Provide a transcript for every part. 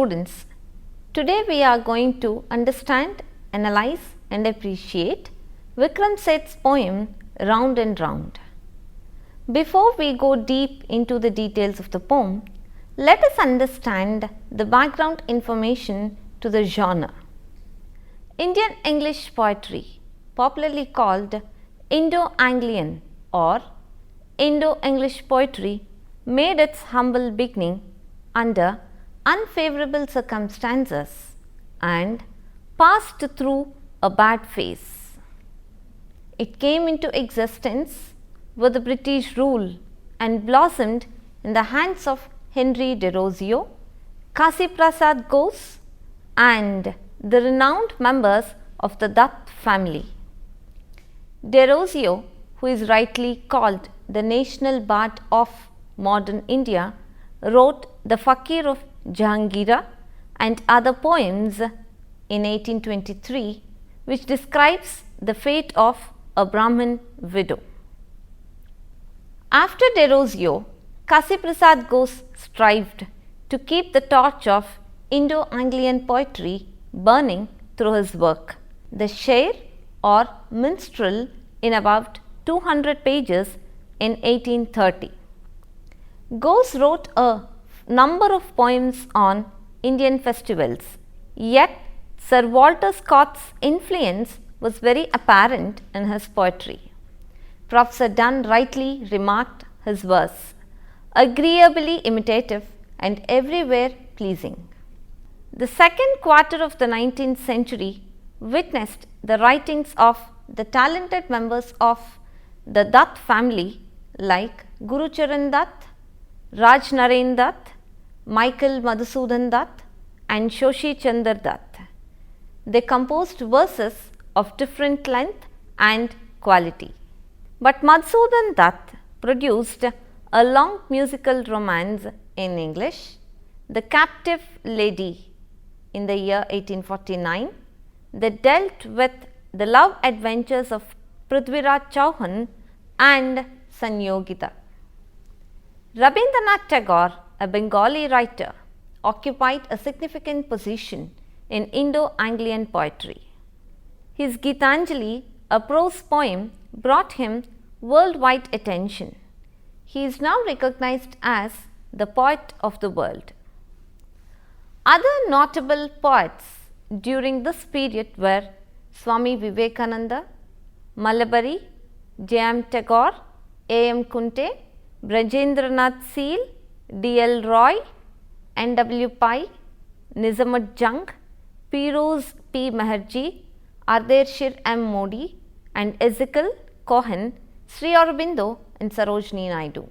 students, today we are going to understand, analyze and appreciate Vikram Seth's poem Round and Round. Before we go deep into the details of the poem, let us understand the background information to the genre. Indian English poetry, popularly called Indo-Anglian or Indo-English poetry, made its humble beginning under unfavorable circumstances and passed through a bad phase. It came into existence with the British rule and blossomed in the hands of Henry Derozio, Kasi Prasad Ghose and the renowned members of the Dutt family. Derozio, who is rightly called the national bard of modern India, wrote The Fakir of Jahangir and other poems in 1823, which describes the fate of a Brahmin widow. After Derozio, Kasi Prasad Ghose strived to keep the torch of Indo-Anglian poetry burning through his work, The Sher or Minstrel, in about 200 pages in 1830. Ghose wrote a number of poems on Indian festivals, yet Sir Walter Scott's influence was very apparent in his poetry. Professor Dunn rightly remarked his verse, agreeably imitative and everywhere pleasing. The second quarter of the 19th century witnessed the writings of the talented members of the Dutt family like Guru Charan Dutt, Raj Naren Dutt, Michael Madhusudan Dutt and Shoshi Chandar Dutt. They composed verses of different length and quality. But Madhusudan Dutt produced a long musical romance in English, The Captive Lady, in the year 1849, that dealt with the love adventures of Prithviraj Chauhan and Sanyogita. Rabindranath Tagore, a Bengali writer, occupied a significant position in Indo-Anglian poetry. His Gitanjali, a prose poem, brought him worldwide attention. He is now recognized as the poet of the world. Other notable poets during this period were Swami Vivekananda, Malabari, J.M. Tagore, A.M. Kunte, Brajendranath Seal, D.L. Roy, N.W. Pai, Nizamud Jung, Piroz P. Meherji, Ardeshir M. Modi and Ezekiel Cohen, Sri Aurobindo and Sarojini Naidu.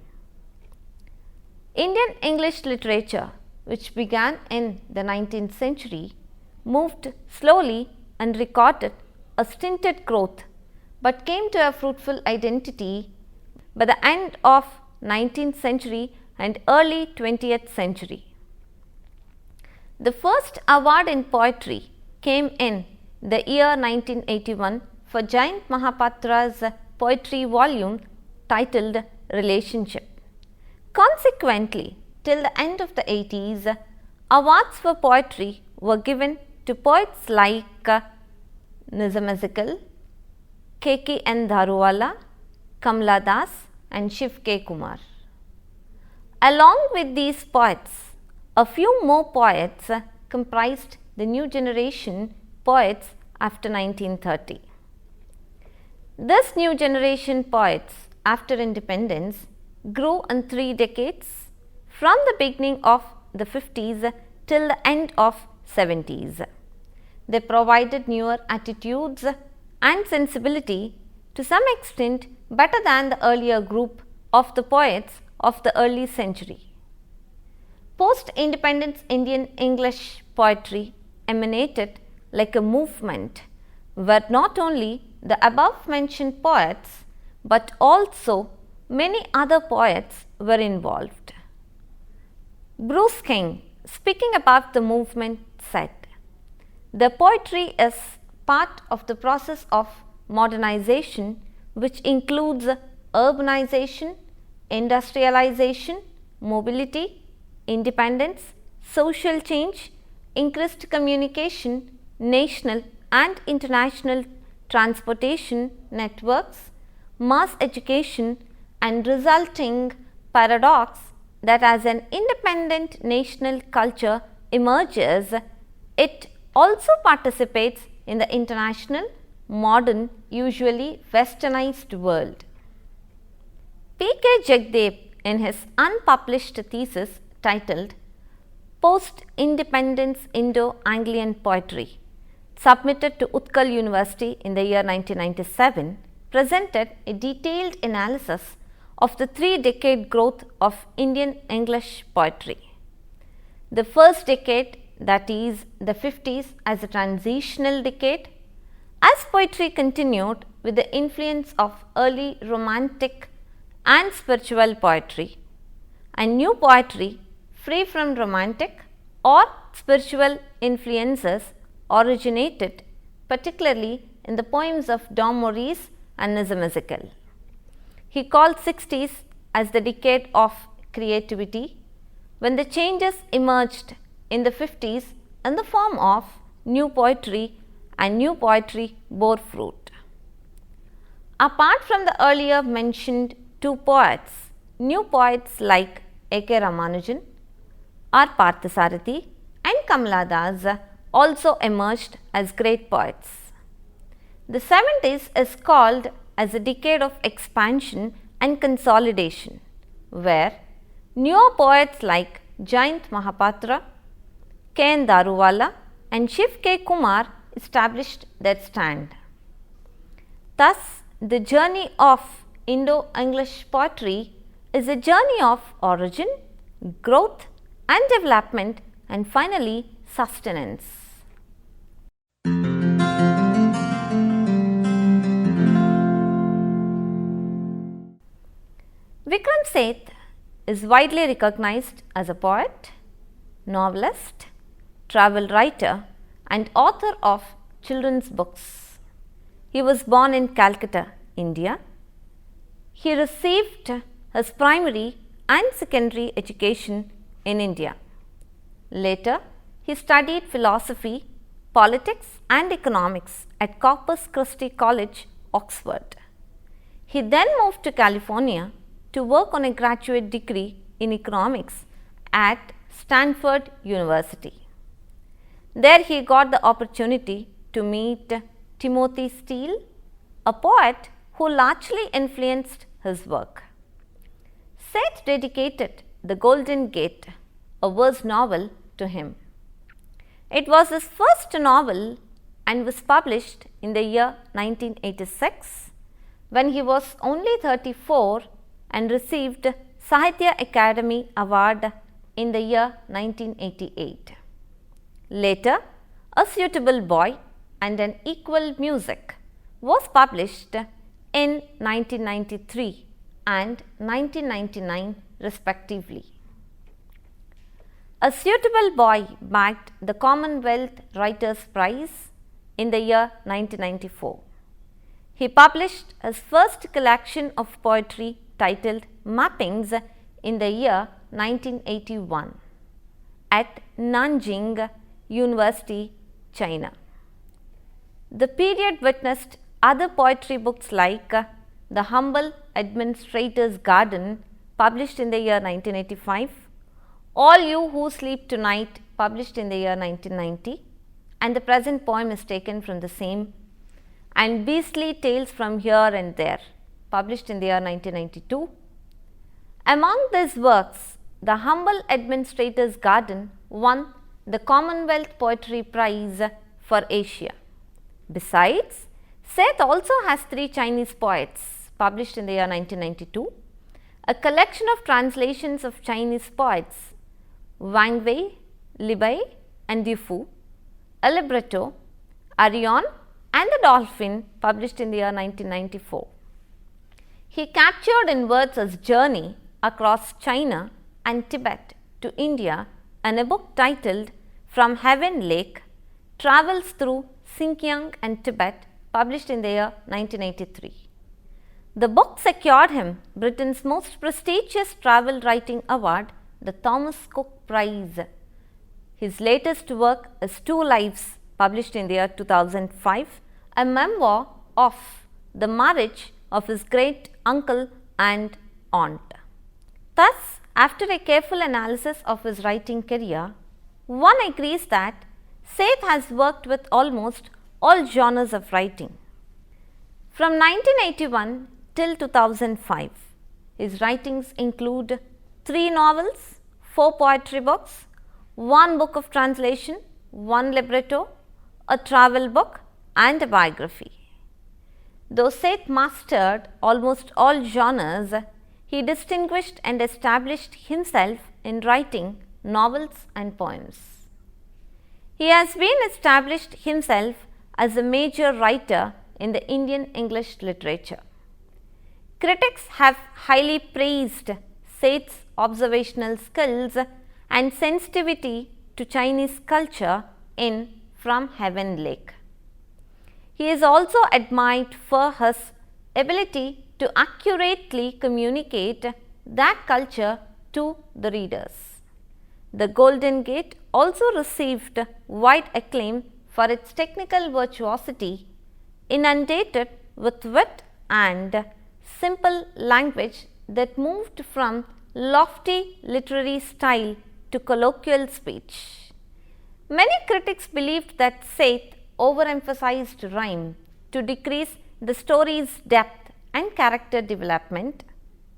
Indian English literature, which began in the 19th century, moved slowly and recorded a stinted growth, but came to a fruitful identity by the end of 19th century and early 20th century. The first award in poetry came in the year 1981 for Jayant Mahapatra's poetry volume titled Relationship. Consequently, till the end of the 80s, awards for poetry were given to poets like Nizam Ezekiel, K. N. Dharuwala, Kamla Das and Shiv K. Kumar. Along with these poets, a few more poets comprised the new generation poets after 1930. This new generation poets after independence grew in 3 decades from the beginning of the 50s till the end of 70s. They provided newer attitudes and sensibility, to some extent better than the earlier group of the poets of the early century. Post-independence Indian English poetry emanated like a movement where not only the above mentioned poets but also many other poets were involved. Bruce King, speaking about the movement, said, "The poetry is part of the process of modernization, which includes urbanization, industrialization, mobility, independence, social change increased communication, national and international transportation networks, mass education, and resulting paradox that as an independent national culture emerges, it also participates in the international, modern, usually westernized world. P.K. Jagdev, in his unpublished thesis titled Post-Independence Indo-Anglian Poetry, submitted to Utkal University in the year 1997, presented a detailed analysis of the 3-decade growth of Indian English poetry. The first decade, that is the 50s, as a transitional decade, as poetry continued with the influence of early romantic and spiritual poetry, and new poetry free from romantic or spiritual influences originated particularly in the poems of Dom Maurice and Nizam-Ezekiel. He called 60s as the decade of creativity, when the changes emerged in the 50s in the form of new poetry, and new poetry bore fruit. Apart from the earlier mentioned two poets, new poets like A.K. Ramanujan, R. Parthasarathi and Kamala Das also emerged as great poets. The 70s is called as a decade of expansion and consolidation, where newer poets like Jayant Mahapatra, K.N. Daruwala and Shiv K. Kumar established their stand. Thus, the journey of Indo-English poetry is a journey of origin, growth and development, and finally sustenance. Vikram Seth is widely recognized as a poet, novelist, travel writer and author of children's books. He was born in Calcutta, India. He received his primary and secondary education in India. Later, he studied philosophy, politics and economics at Corpus Christi College, Oxford. He then moved to California to work on a graduate degree in economics at Stanford University. There he got the opportunity to meet Timothy Steele, a poet who largely influenced his work. Seth dedicated The Golden Gate, a verse novel, to him. It was his first novel and was published in the year 1986, when he was only 34 and received Sahitya Academy Award in the year 1988. Later, A Suitable Boy and an Equal Music was published in 1993 and 1999 respectively. A Suitable Boy bagged the Commonwealth Writers' Prize in the year 1994. He published his first collection of poetry titled Mappings in the year 1981 at Nanjing University, China. The period witnessed other poetry books like The Humble Administrator's Garden, published in the year 1985, All You Who Sleep Tonight, published in the year 1990, and the present poem is taken from the same, and Beastly Tales from Here and There, published in the year 1992. Among these works, The Humble Administrator's Garden won the Commonwealth Poetry Prize for Asia. Besides, Seth also has 3 Chinese poets published in the year 1992, a collection of translations of Chinese poets Wang Wei, Li Bai and Du Fu, a libretto, Arion and the Dolphin, published in the year 1994. He captured in words his journey across China and Tibet to India in a book titled From Heaven Lake, Travels Through Xinjiang and Tibet, published in the year 1983. The book secured him Britain's most prestigious travel writing award, the Thomas Cook Prize. His latest work is Two Lives, published in the year 2005, a memoir of the marriage of his great uncle and aunt. Thus, after a careful analysis of his writing career, one agrees that Seth has worked with almost all genres of writing. From 1981 till 2005, his writings include 3 novels, 4 poetry books, 1 book of translation, 1 libretto, a travel book and a biography. Though Seth mastered almost all genres, he distinguished and established himself in writing novels and poems. He has been established himself as a major writer in the Indian English literature. Critics have highly praised Seth's observational skills and sensitivity to Chinese culture in From Heaven Lake. He is also admired for his ability to accurately communicate that culture to the readers. The Golden Gate also received wide acclaim for its technical virtuosity, inundated with wit and simple language that moved from lofty literary style to colloquial speech. Many critics believed that Seth overemphasized rhyme to decrease the story's depth and character development.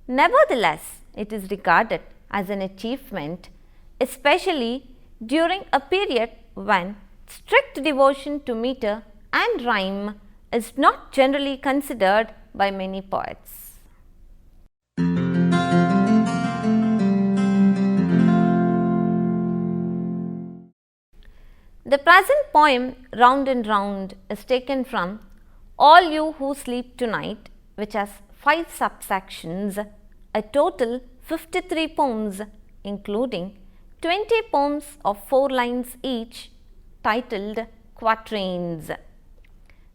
Nevertheless, it is regarded as an achievement, especially during a period when strict devotion to meter and rhyme is not generally considered by many poets. The present poem Round and Round is taken from All You Who Sleep Tonight, which has 5 subsections, a total 53 poems, including 20 poems of 4 lines each, titled Quatrains.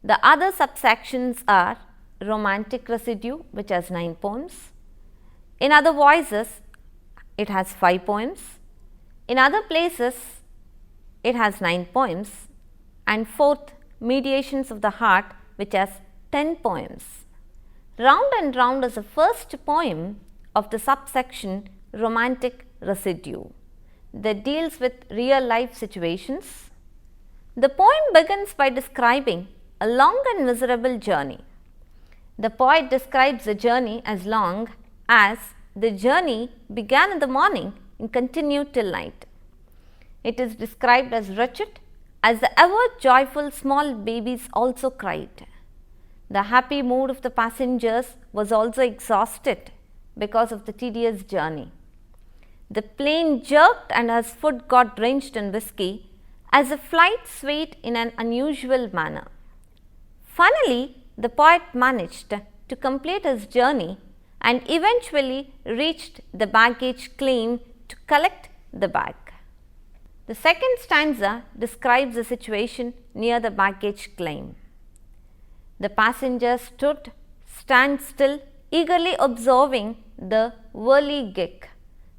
The other subsections are Romantic Residue, which has 9 poems. In Other Voices, it has 5 poems. In Other Places, it has 9 poems. And fourth, Mediations of the Heart, which has 10 poems. Round and Round is the first poem of the subsection Romantic Residue that deals with real life situations. The poem begins by describing a long and miserable journey. The poet describes the journey as long as the journey began in the morning and continued till night. It is described as wretched, as the ever joyful small babies also cried. The happy mood of the passengers was also exhausted because of the tedious journey. The plane jerked and his foot got drenched in whiskey as the flight swayed in an unusual manner. Finally, the poet managed to complete his journey and eventually reached the baggage claim to collect the bag. The second stanza describes the situation near the baggage claim. The passengers stood standstill, eagerly observing the whirligig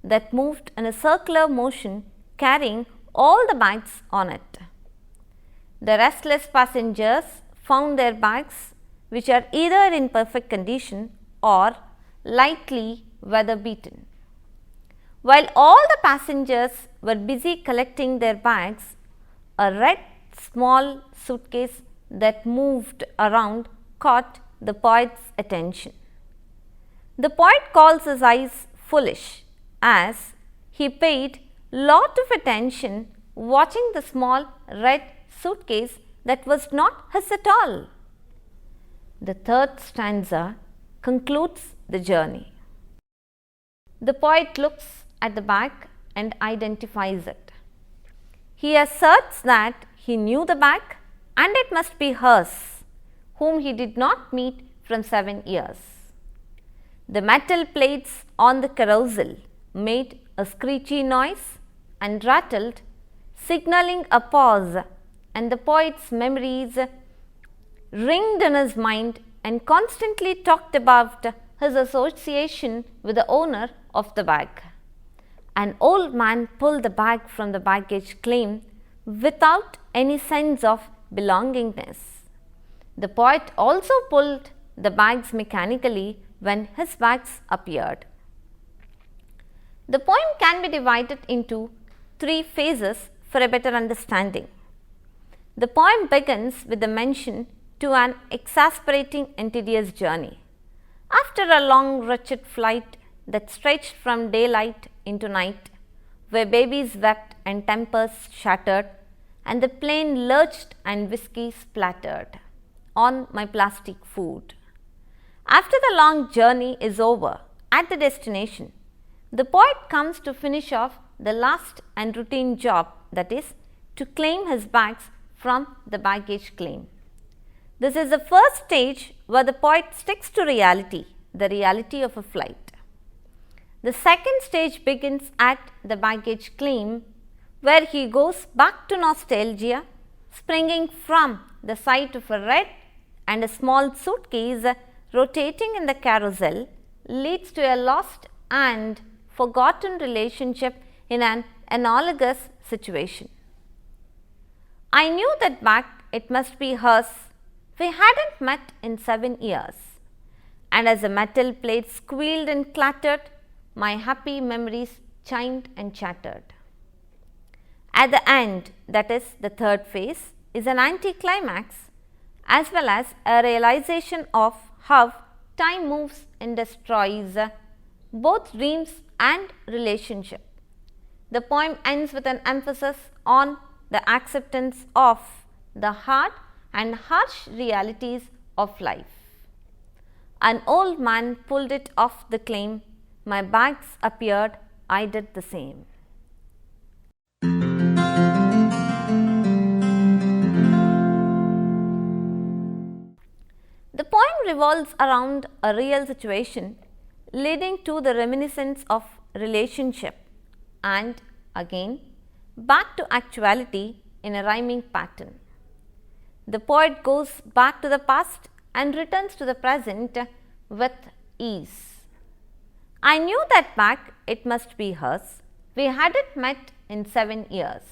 that moved in a circular motion, carrying all the bags on it. The restless passengers found their bags, which are either in perfect condition or lightly weather beaten. While all the passengers were busy collecting their bags, a red small suitcase that moved around caught the poet's attention. The poet calls his eyes foolish as he paid lot of attention watching the small red suitcase that was not his at all. The third stanza concludes the journey. The poet looks at the bag and identifies it. He asserts that he knew the bag and it must be hers, whom he did not meet from 7 years. The metal plates on the carousel made a screechy noise and rattled, signaling a pause, and the poet's memories ringed in his mind and constantly talked about his association with the owner of the bag. An old man pulled the bag from the baggage claim without any sense of belongingness. The poet also pulled the bags mechanically when his bags appeared. The poem can be divided into 3 phases for a better understanding. The poem begins with the mention to an exasperating and tedious journey. After a long wretched flight that stretched from daylight into night, where babies wept and tempers shattered, and the plane lurched and whiskey splattered on my plastic food. After the long journey is over at the destination, the poet comes to finish off the last and routine job, that is, to claim his bags from the baggage claim. This is the first stage where the poet sticks to reality, the reality of a flight. The second stage begins at the baggage claim, where he goes back to nostalgia, springing from the sight of a red and a small suitcase rotating in the carousel leads to a lost and forgotten relationship in an analogous situation. I knew that bag, it must be hers. We hadn't met in 7 years, and as the metal plate squealed and clattered, my happy memories chimed and chattered. At the end, that is the third phase, is an anticlimax as well as a realization of how time moves and destroys both dreams and relationship. The poem ends with an emphasis on the acceptance of the hard and harsh realities of life. An old man pulled it off the claim, my bags appeared, I did the same. The poem revolves around a real situation, leading to the reminiscence of relationship and again back to actuality in a rhyming pattern. The poet goes back to the past and returns to the present with ease. I knew that bag, it must be hers. We hadn't met in 7 years.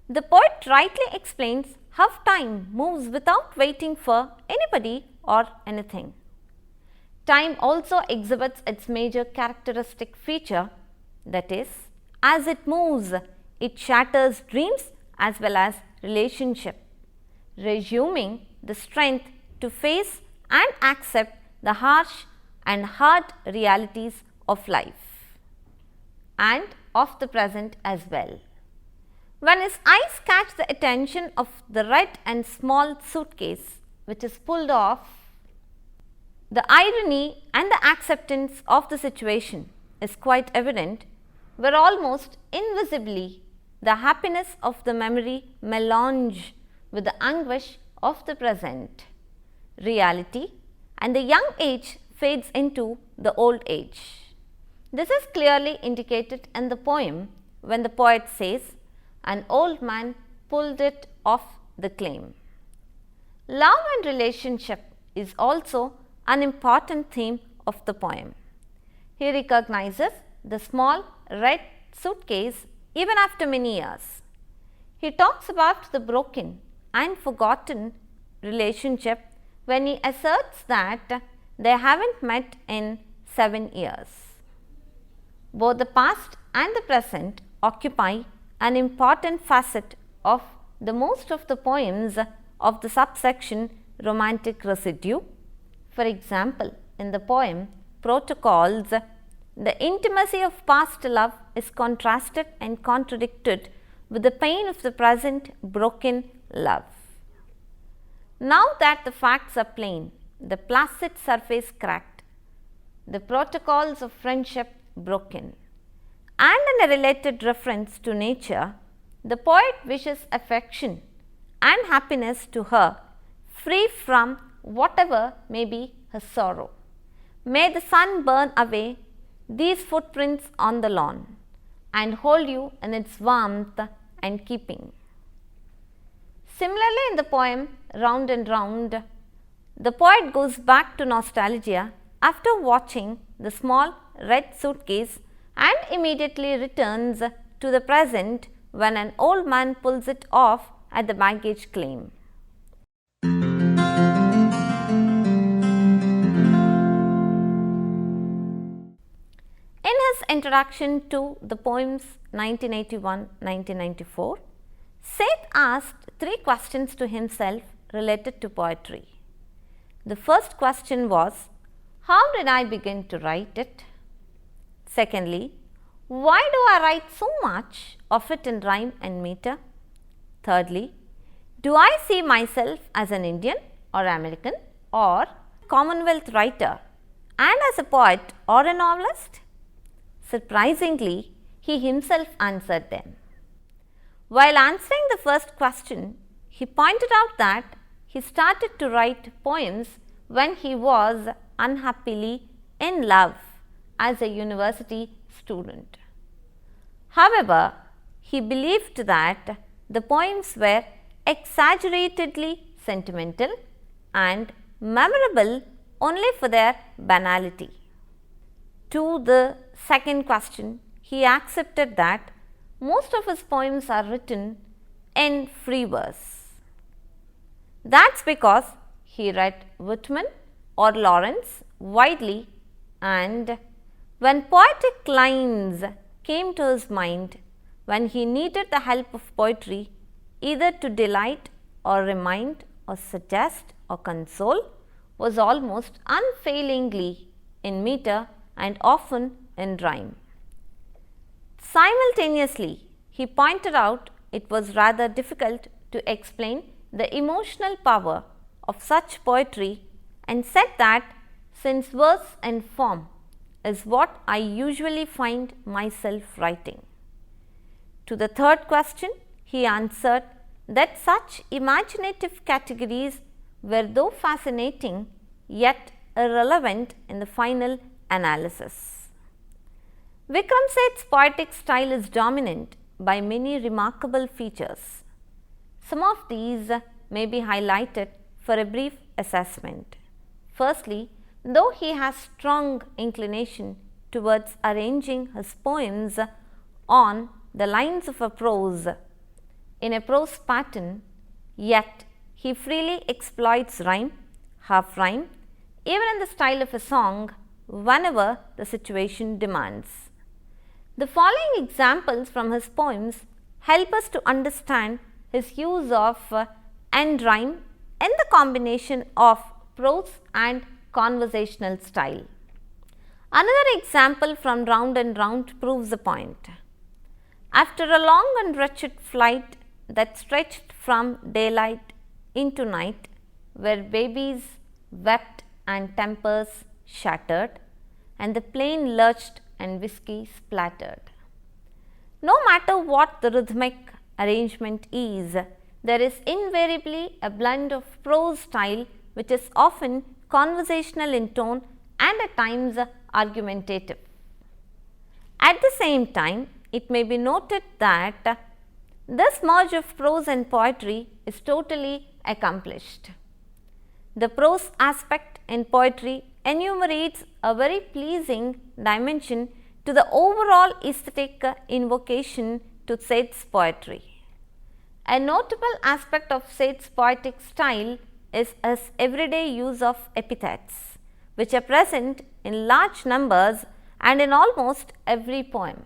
The poet rightly explains how time moves without waiting for anybody or anything. Time also exhibits its major characteristic feature, that is, as it moves, it shatters dreams as well as relationship, resuming the strength to face and accept the harsh and hard realities of life and of the present as well. When his eyes catch the attention of the red and small suitcase which is pulled off, the irony and the acceptance of the situation is quite evident, where almost invisibly the happiness of the memory melange with the anguish of the present reality, and the young age fades into the old age. This is clearly indicated in the poem when the poet says, an old man pulled it off the claim. Love and relationship is also an important theme of the poem. He recognizes the small red suitcase even after many years. He talks about the broken and forgotten relationship when he asserts that they haven't met in 7 years. Both the past and the present occupy an important facet of the most of the poems of the subsection romantic residue. For example, in the poem Protocols, the intimacy of past love is contrasted and contradicted with the pain of the present broken love. Now that the facts are plain, the placid surface cracked, the protocols of friendship broken, and in a related reference to nature, the poet wishes affection and happiness to her, free from whatever may be her sorrow. May the sun burn away these footprints on the lawn and hold you in its warmth and keeping. Similarly, in the poem Round and Round, the poet goes back to nostalgia after watching the small red suitcase and immediately returns to the present when an old man pulls it off at the baggage claim. In his introduction to the poems 1981-1994, Seth asked 3 questions to himself related to poetry. The first question was, how did I begin to write it? Secondly, why do I write so much of it in rhyme and meter? Thirdly, do I see myself as an Indian or American or Commonwealth writer and as a poet or a novelist? Surprisingly, he himself answered them. While answering the first question, he pointed out that he started to write poems when he was unhappily in love as a university student. However, he believed that the poems were exaggeratedly sentimental and memorable only for their banality. To the second question, he accepted that most of his poems are written in free verse. That's because he read Whitman or Lawrence widely, and when poetic lines came to his mind, when he needed the help of poetry either to delight or remind or suggest or console, was almost unfailingly in meter and often in rhyme. Simultaneously, he pointed out it was rather difficult to explain the emotional power of such poetry and said that since verse and form is what I usually find myself writing. To the third question, he answered that such imaginative categories were though fascinating yet irrelevant in the final analysis. Vikram Seth's poetic style is dominant by many remarkable features. Some of these may be highlighted for a brief assessment. Firstly, though he has strong inclination towards arranging his poems on the lines of a prose in a prose pattern, yet he freely exploits rhyme, half rhyme, even in the style of a song whenever the situation demands. The following examples from his poems help us to understand his use of end rhyme in the combination of prose and conversational style. Another example from Round and Round proves the point. After a long and wretched flight that stretched from daylight into night, where babies wept and tempers shattered, and the plane lurched and whiskey splattered. No matter what the rhythmic arrangement is, there is invariably a blend of prose style which is often conversational in tone and at times argumentative. At the same time, it may be noted that this merge of prose and poetry is totally accomplished. The prose aspect in poetry enumerates a very pleasing dimension to the overall aesthetic invocation to Seth's poetry. A notable aspect of Seth's poetic style is his everyday use of epithets, which are present in large numbers and in almost every poem.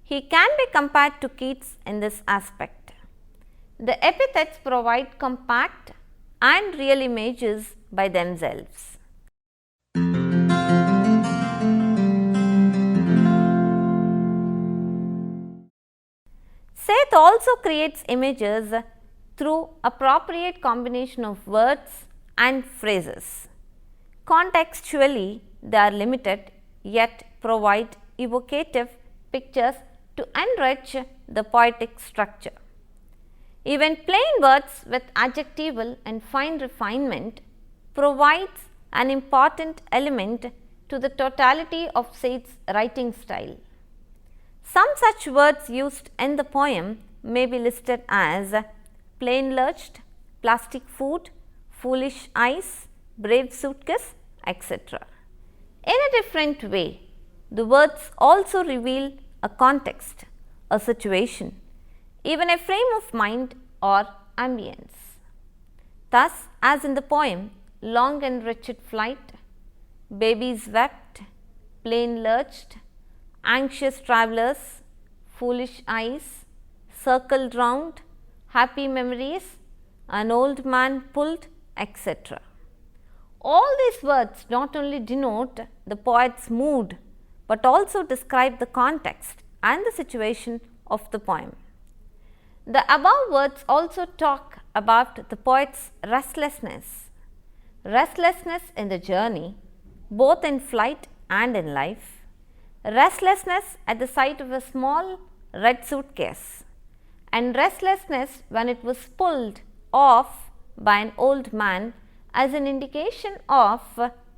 He can be compared to Keats in this aspect. The epithets provide compact and real images by themselves. Seth also creates images through appropriate combination of words and phrases. Contextually, they are limited yet provide evocative pictures to enrich the poetic structure. Even plain words with adjectival and fine refinement provides an important element to the totality of Seth's writing style. Some such words used in the poem may be listed as plane lurched, plastic food, foolish eyes, brave suitcase, etc. In a different way, the words also reveal a context, a situation, even a frame of mind or ambience. Thus, as in the poem Long and Wretched Flight, babies wept, plane lurched, anxious travellers, foolish eyes, circled round, happy memories, an old man pulled, etc. All these words not only denote the poet's mood, but also describe the context and the situation of the poem. The above words also talk about the poet's restlessness in the journey, both in flight and in life, restlessness at the sight of a small red suitcase, and restlessness when it was pulled off by an old man as an indication of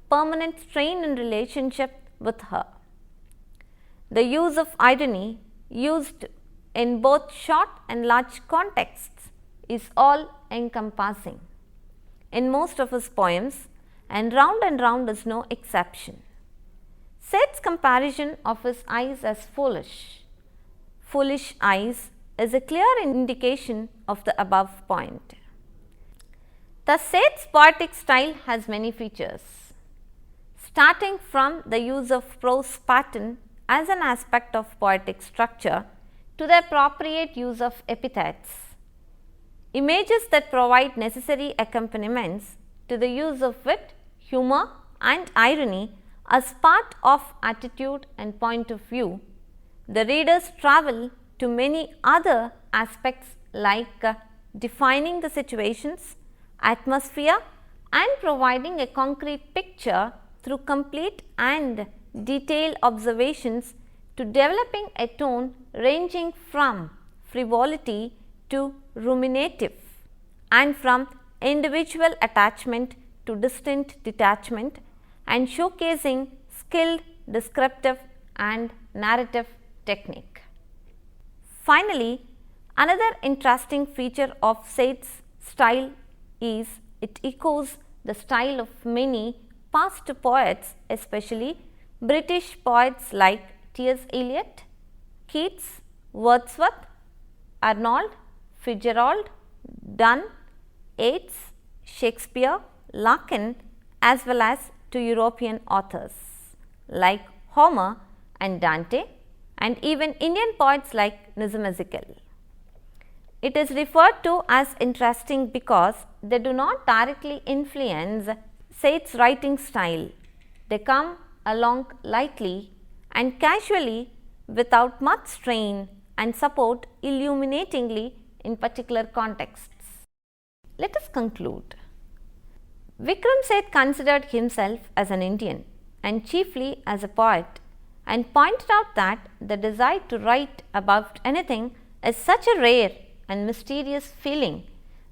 permanent strain in relationship with her. The use of irony, used in both short and large contexts, is all encompassing in most of his poems, and Round is no exception. Seth's comparison of his eyes as foolish eyes, is a clear indication of the above point. Thus, Seth's poetic style has many features, starting from the use of prose pattern as an aspect of poetic structure to the appropriate use of epithets, images that provide necessary accompaniments to the use of wit, humor and irony as part of attitude and point of view. The readers travel to many other aspects like defining the situations, atmosphere and providing a concrete picture through complete and detailed observations to developing a tone ranging from frivolity to ruminative and from individual attachment to distant detachment, and showcasing skilled descriptive and narrative technique. Finally, another interesting feature of Seth's style is it echoes the style of many past poets, especially British poets like T.S. Eliot, Keats, Wordsworth, Arnold, Fitzgerald, Donne, Yeats, Shakespeare, Larkin, as well as to European authors like Homer and Dante, and even Indian poets like Nizam Ezekiel. It is referred to as interesting because they do not directly influence Seth's writing style. They come along lightly and casually without much strain and support illuminatingly in particular contexts. Let us conclude. Vikram Seth considered himself as an Indian and chiefly as a poet, and pointed out that the desire to write about anything is such a rare and mysterious feeling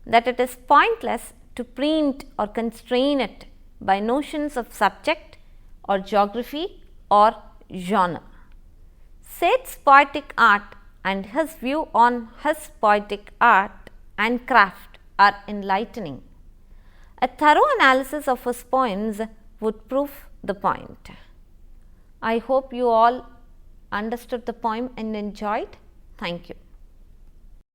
that it is pointless to preempt or constrain it by notions of subject or geography or genre. Seth's poetic art and his view on his poetic art and craft are enlightening. A thorough analysis of his poems would prove the point. I hope you all understood the poem and enjoyed. Thank you.